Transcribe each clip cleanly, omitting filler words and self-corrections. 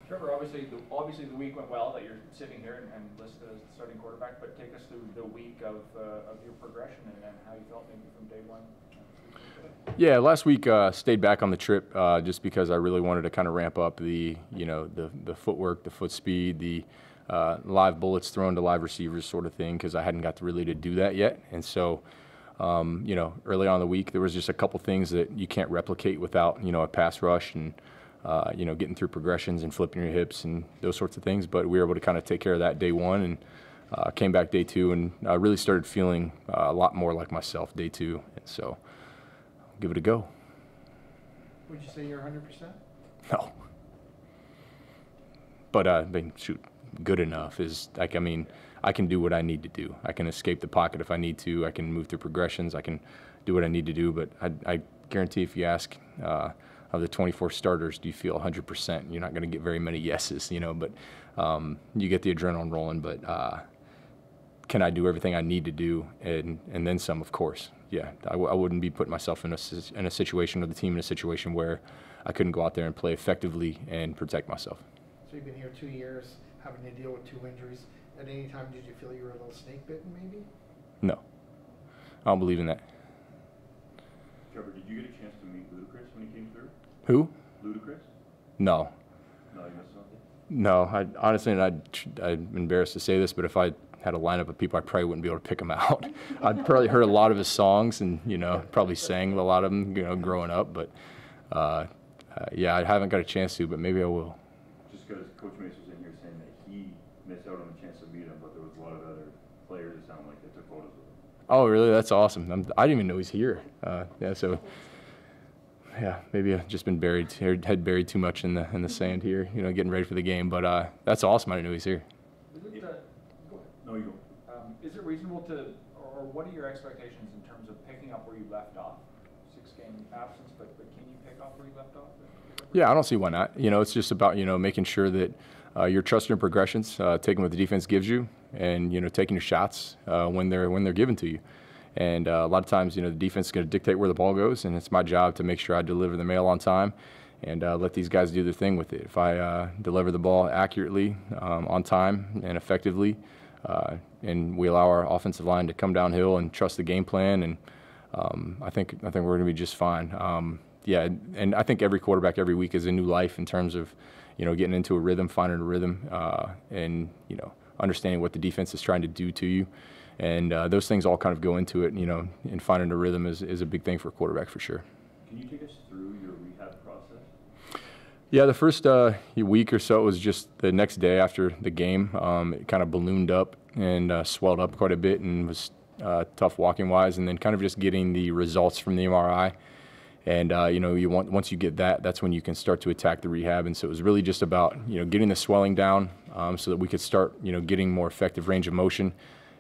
Trevor, obviously the week went well that you're sitting here and listed as the starting quarterback, but take us through the week of your progression and how you felt maybe from day one. Yeah, last week stayed back on the trip just because I really wanted to kind of ramp up the footwork, the foot speed, the live bullets thrown to live receivers sort of thing, because I hadn't got to do that yet. And so, early on in the week, there was just a couple things that you can't replicate without, a pass rush and, getting through progressions and flipping your hips and those sorts of things. But we were able to kind of take care of that day one, and came back day two, and I really started feeling a lot more like myself day two. And so, give it a go. Would you say you're 100%? No. But shoot, good enough is like, I can do what I need to do. I can escape the pocket if I need to. I can move through progressions. I can do what I need to do. But I guarantee if you ask of the 24 starters, do you feel 100%? You're not going to get very many yeses, But you get the adrenaline rolling. But can I do everything I need to do and then some? Of course. Yeah, I wouldn't be putting myself in a situation, or the team in a situation where I couldn't go out there and play effectively and protect myself. So you've been here 2 years, having to deal with 2 injuries. At any time, did you feel you were a little snake bitten, maybe? No, I don't believe in that. Trevor, did you get a chance to meet Ludacris when he came through? Who? Ludacris? No. No, you missed something? No, I honestly, and I'm embarrassed to say this, but if I had a lineup of people, I probably wouldn't be able to pick them out. I'd probably heard a lot of his songs and, probably sang a lot of them, growing up. But, yeah, I haven't got a chance to, but maybe I will. Just because Coach Mace was in here saying that he missed out on the chance to meet him, but there was a lot of other players that sound like they took photos with him. Oh, really? That's awesome. I didn't even know he's here. Yeah, so, yeah, maybe I've just been head buried too much in the sand here, getting ready for the game. But that's awesome. I didn't know he's here. No, you go. Is it reasonable or what are your expectations in terms of picking up where you left off? 6-game absence, but can you pick up where you left off? Yeah, I don't see why not. It's just about, making sure that you're trusting your progressions, taking what the defense gives you, and, taking your shots when they're given to you. And a lot of times, the defense is going to dictate where the ball goes, and it's my job to make sure I deliver the mail on time and let these guys do their thing with it. If I deliver the ball accurately, on time, and effectively, and we allow our offensive line to come downhill and trust the game plan, and I think we're going to be just fine. Yeah, and I think every quarterback every week is a new life in terms of, getting into a rhythm, finding a rhythm, and understanding what the defense is trying to do to you, and those things all kind of go into it. And finding a rhythm is a big thing for a quarterback for sure. Can you take us through your rehab process? Yeah, the first week or so was just the next day after the game. It kind of ballooned up and swelled up quite a bit and was tough walking wise, and then kind of just getting the results from the MRI. And once you get that, that's when you can start to attack the rehab. And so it was really just about getting the swelling down so that we could start getting more effective range of motion.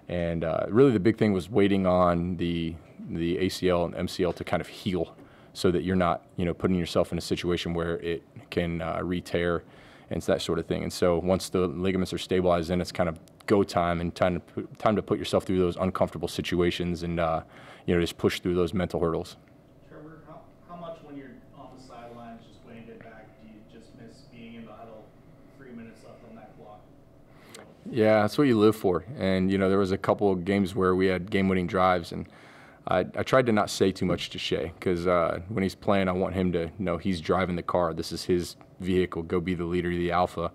And really the big thing was waiting on the ACL and MCL to kind of heal, so that you're not putting yourself in a situation where it can re-tear and that sort of thing. And so once the ligaments are stabilized, then it's kind of go time and time to put yourself through those uncomfortable situations and just push through those mental hurdles. Trevor, how much when you're on the sidelines just waiting to get back, do you just miss being in the huddle, 3 minutes left on that clock? Yeah, that's what you live for. And there was a couple of games where we had game-winning drives, and I tried to not say too much to Shea, because when he's playing, I want him to know he's driving the car. This is his vehicle. Go be the leader, the alpha.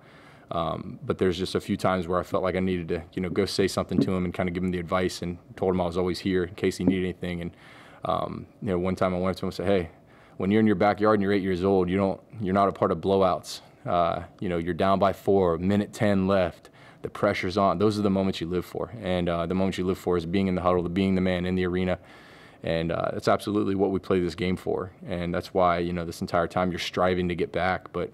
But there's just a few times where I felt like I needed to, go say something to him and kind of give him the advice, and told him I was always here in case he needed anything. And one time I went up to him and said, "Hey, when you're in your backyard and you're 8 years old, you're not a part of blowouts. You're down by 4, minute 10 left. The pressure's on. Those are the moments you live for. And the moments you live for is being in the huddle, being the man in the arena. And that's absolutely what we play this game for. And that's why, this entire time you're striving to get back, but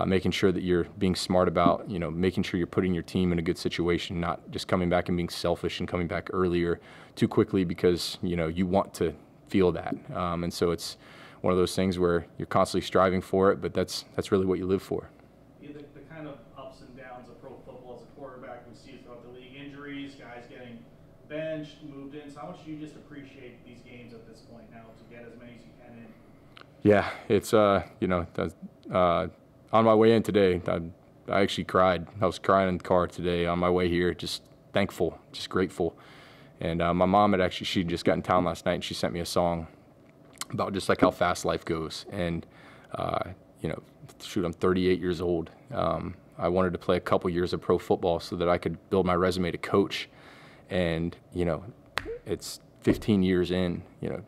making sure that you're being smart about, making sure you're putting your team in a good situation, not just coming back and being selfish and coming back earlier too quickly because, you want to feel that. And so it's one of those things where you're constantly striving for it, but that's really what you live for. The kind of ups and downs of pro football as a quarterback, we see throughout the league, injuries, guys getting benched, moved in. So how much do you just appreciate these games at this point now to get as many as you can in? Yeah, it's on my way in today, I actually cried. I was crying in the car today on my way here, just thankful, just grateful. And my mom she just got in town last night, and she sent me a song about just like how fast life goes. And, you know, shoot, I'm 38 years old. I wanted to play a couple years of pro football so that I could build my resume to coach. And, you know, it's 15 years in, you know,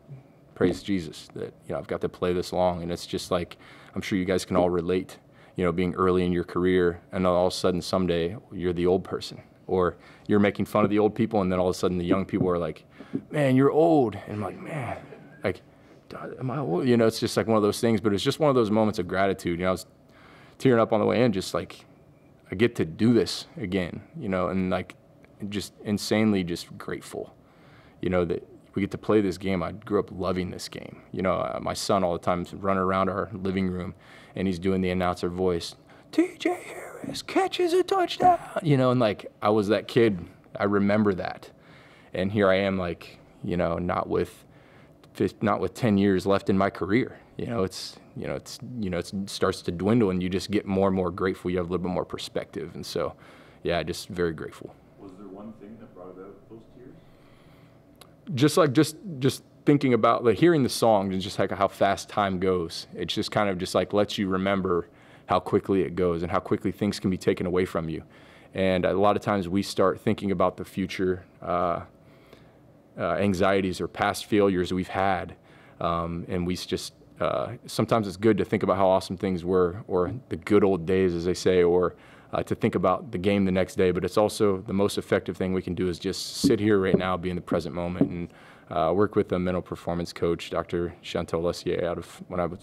praise Jesus that, you know, I've got to play this long. And it's just like, I'm sure you guys can all relate, you know, being early in your career, and all of a sudden someday you're the old person, or you're making fun of the old people, and then all of a sudden the young people are like, man, you're old. And I'm like, man, like, am I old? You know, it's just like one of those things, but it's just one of those moments of gratitude. You know, I was tearing up on the way in, just like, I get to do this again, you know, and like just insanely just grateful, you know, that we get to play this game. I grew up loving this game. You know, my son all the time is running around our living room, and he's doing the announcer voice, TJ Harris catches a touchdown, you know, and like I was that kid. I remember that. And here I am, like, you know, not with 10 years left in my career. It starts to dwindle, and you just get more and more grateful. You have a little bit more perspective. And so, yeah, just very grateful. Was there one thing that brought about those tears? Just thinking about, like, hearing the song and just like how fast time goes. It's just kind of just like lets you remember how quickly it goes and how quickly things can be taken away from you. And a lot of times we start thinking about the future anxieties or past failures we've had, and we just sometimes it's good to think about how awesome things were, or the good old days, as they say, or to think about the game the next day. But it's also the most effective thing we can do is just sit here right now, be in the present moment, and work with a mental performance coach, Dr. Chantal Lessier,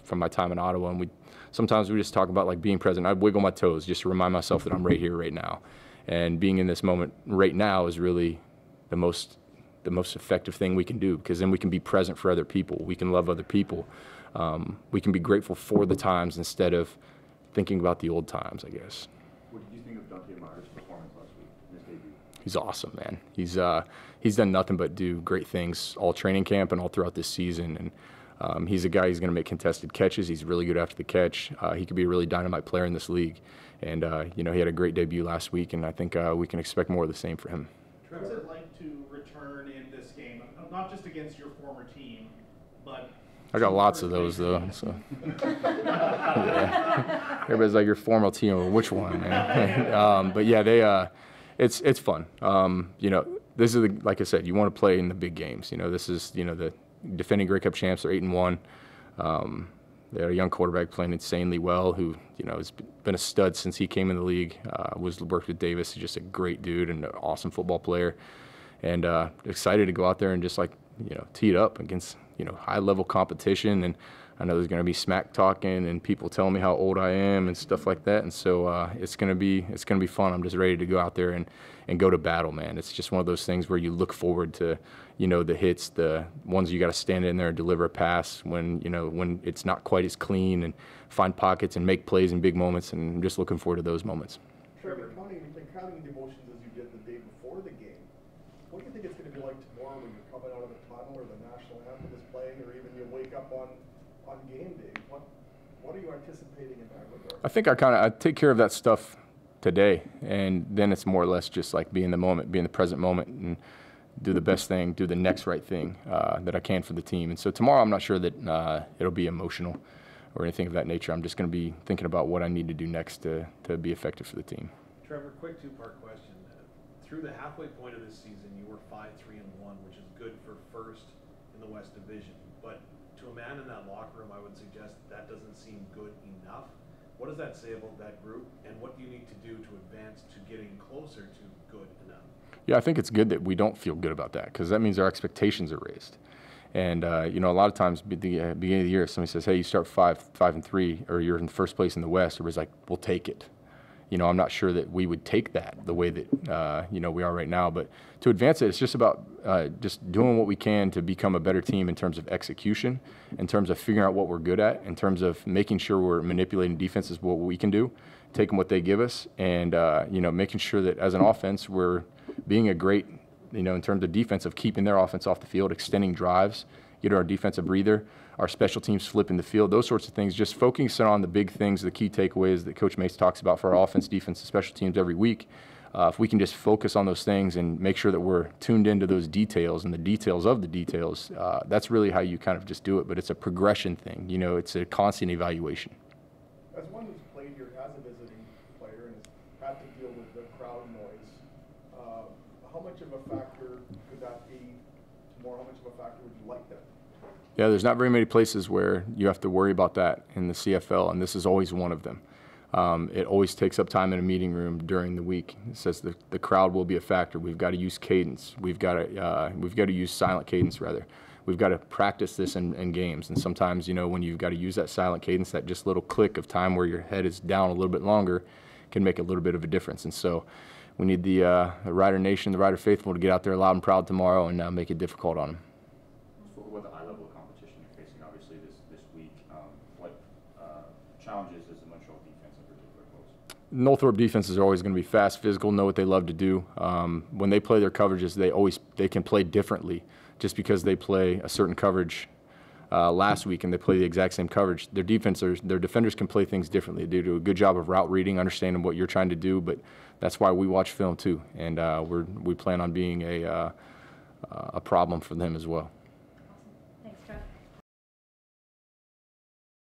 from my time in Ottawa. And sometimes we just talk about like being present. I wiggle my toes just to remind myself that I'm right here, right now, and being in this moment right now is really the most effective thing we can do, because then we can be present for other people. We can love other people. We can be grateful for the times instead of thinking about the old times, I guess. What did you think of Dante Meyer's performance last week in his debut? He's awesome, man. He's done nothing but do great things all training camp and all throughout this season. And he's a guy who's going to make contested catches. He's really good after the catch. He could be a really dynamite player in this league. And, he had a great debut last week, and I think we can expect more of the same for him. What's it like to return in this game, not just against your former team, but... I got lots of those, though. So. Yeah. Everybody's like, your former team, or which one, man? But yeah, it's fun. This is like I said, you want to play in the big games. This is the defending Grey Cup champs. They're 8-1. They had a young quarterback playing insanely well, who has been a stud since he came in the league. Worked with Davis. He's just a great dude and an awesome football player. And excited to go out there and just tee it up against high-level competition. And I know there's going to be smack talking and people telling me how old I am and stuff like that. And so it's going to be fun. I'm just ready to go out there and go to battle, man. It's just one of those things where you look forward to the hits, the ones you got to stand in there and deliver a pass when it's not quite as clean, and find pockets and make plays in big moments. And I'm just looking forward to those moments. Trevor, counting the emotions as you did the day before the game, what do you think it's going to be like tomorrow when you're coming out of the tunnel, or the national anthem is playing, or even you wake up on game day? What are you anticipating in that regard? I think I take care of that stuff today, and then it's more or less just like be in the moment, be in the present moment, and do the best thing, do the next right thing that I can for the team. And so tomorrow, I'm not sure that it'll be emotional or anything of that nature. I'm just going to be thinking about what I need to do next to be effective for the team. Trevor, quick two-part question. Through the halfway point of this season, you were 5-3-1, which is good for first in the West Division. But to a man in that locker room, I would suggest that doesn't seem good enough. What does that say about that group, and what do you need to do to advance to getting closer to good enough? Yeah, I think it's good that we don't feel good about that, because that means our expectations are raised. And a lot of times at the beginning of the year, somebody says, "Hey, you start 5-3, or you're in first place in the West." Everybody's like, "We'll take it." I'm not sure that we would take that the way that we are right now. But to advance it, it's just about just doing what we can to become a better team in terms of execution, in terms of figuring out what we're good at, in terms of making sure we're manipulating defenses, what we can do, taking what they give us, and making sure that as an offense we're being a great, in terms of defense, of keeping their offense off the field, extending drives, get our defense a breather. our special teams flipping the field, those sorts of things, just focusing on the big things, the key takeaways that Coach Mace talks about for our offense, defense, and special teams every week. If we can just focus on those things and make sure that we're tuned into those details and the details of the details, that's really how you kind of just do it. But it's a progression thing. You know, it's a constant evaluation. As one who's played here as a visiting player and has had to deal with the crowd noise, how much of a factor could that be tomorrow? How much of a factor would you like that? Yeah, there's not very many places where you have to worry about that in the CFL, and this is always one of them. It always takes up time in a meeting room during the week. It says the crowd will be a factor. We've got to use cadence. We've got to use silent cadence rather. We've got to practice this in games. And sometimes, you know, when you've got to use that silent cadence, that just little click of time where your head is down a little bit longer can make a little bit of a difference. And so we need the Rider Nation, the Rider Faithful to get out there loud and proud tomorrow and make it difficult on them. With the high level of competition you're facing, obviously this week, what challenges does the Montreal defense in particular pose? Northrop defenses are always going to be fast, physical, know what they love to do. When they play their coverages, they can play differently. Just because they play a certain coverage last week and they play the exact same coverage, their defenders can play things differently. They do a good job of route reading, understanding what you're trying to do. But that's why we watch film too, and we plan on being a problem for them as well.